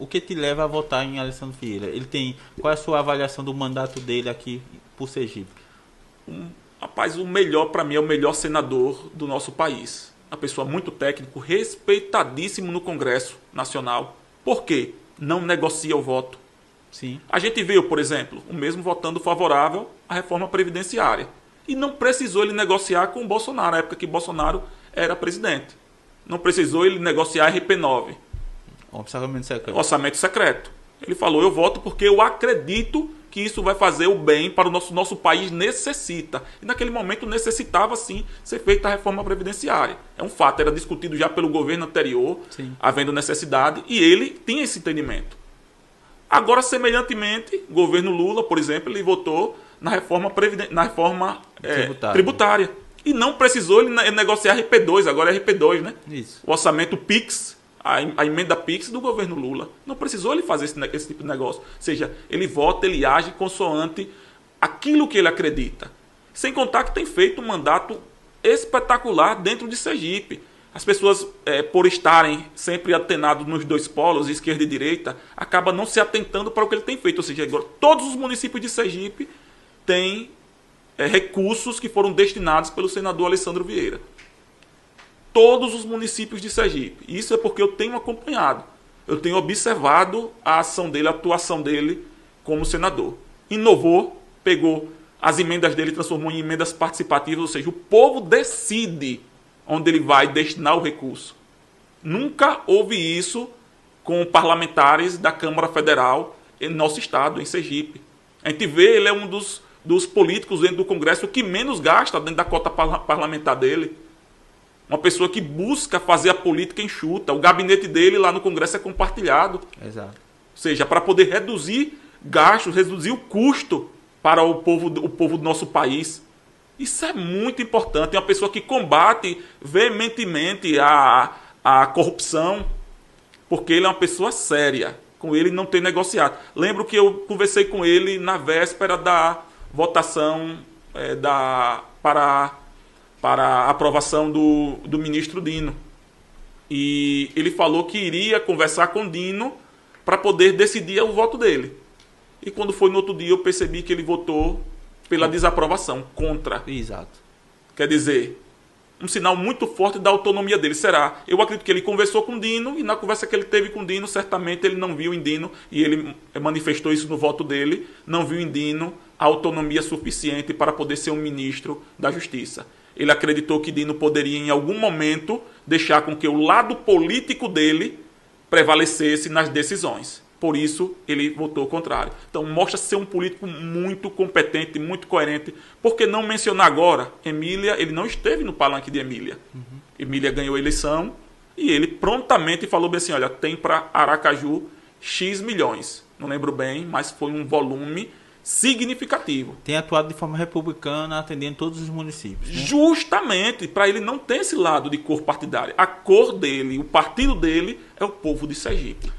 o que te leva a votar em Alessandro Vieira? Qual é a sua avaliação do mandato dele aqui por Sergipe? Rapaz, o melhor para mim é o melhor senador do nosso país. Uma pessoa muito técnico, respeitadíssimo no Congresso Nacional. Por quê? Não negocia o voto. Sim. A gente viu, por exemplo, o mesmo votando favorável à reforma previdenciária. E não precisou ele negociar com o Bolsonaro, na época que Bolsonaro era presidente. Não precisou ele negociar RP9. Orçamento secreto. Orçamento secreto. Ele falou, eu voto porque eu acredito que isso vai fazer o bem para o nosso país necessita. E naquele momento necessitava, sim, ser feita a reforma previdenciária. É um fato, era discutido já pelo governo anterior, sim, havendo necessidade, e ele tinha esse entendimento. Agora, semelhantemente, o governo Lula, por exemplo, ele votou na reforma tributária. E não precisou ele negociar RP2, agora é RP2, né? Isso. O orçamento PIX, a emenda PIX do governo Lula. Não precisou ele fazer esse tipo de negócio. Ou seja, ele vota, ele age consoante aquilo que ele acredita. Sem contar que tem feito um mandato espetacular dentro de Sergipe. As pessoas, por estarem sempre atenados nos dois polos, esquerda e direita, acabam não se atentando para o que ele tem feito. Ou seja, agora, todos os municípios de Sergipe têm recursos que foram destinados pelo senador Alessandro Vieira. Todos os municípios de Sergipe. Isso é porque eu tenho acompanhado. Eu tenho observado a ação dele, a atuação dele como senador. Inovou, pegou as emendas dele e transformou em emendas participativas, ou seja, o povo decide onde ele vai destinar o recurso. Nunca houve isso com parlamentares da Câmara Federal em nosso estado, em Sergipe. A gente vê, ele é um dos políticos dentro do Congresso que menos gasta dentro da cota parlamentar dele. Uma pessoa que busca fazer a política enxuta. O gabinete dele lá no Congresso é compartilhado. Exato. Ou seja, para poder reduzir gastos, reduzir o custo para o povo do nosso país. Isso é muito importante. É uma pessoa que combate veementemente a corrupção, porque ele é uma pessoa séria. Com ele não tem negociado. Lembro que eu conversei com ele na véspera da votação para a aprovação do ministro Dino. E ele falou que iria conversar com Dino para poder decidir o voto dele. E quando foi no outro dia, eu percebi que ele votou pela desaprovação, contra. Exato. Quer dizer, um sinal muito forte da autonomia dele. Será? Eu acredito que ele conversou com Dino e na conversa que ele teve com Dino, certamente ele não viu em Dino, e ele manifestou isso no voto dele, não viu em Dino a autonomia suficiente para poder ser um ministro da Justiça. Ele acreditou que Dino poderia, em algum momento, deixar com que o lado político dele prevalecesse nas decisões. Por isso, ele votou contrário. Então, mostra ser um político muito competente, muito coerente. Por que não mencionar agora? Emília, ele não esteve no palanque de Emília. Uhum. Emília ganhou a eleição e ele prontamente falou bem assim, olha, tem para Aracaju X milhões. Não lembro bem, mas foi um volume significativo. Tem atuado de forma republicana, atendendo todos os municípios. Né? Justamente, para ele não ter esse lado de cor partidária. A cor dele, o partido dele é o povo de Sergipe.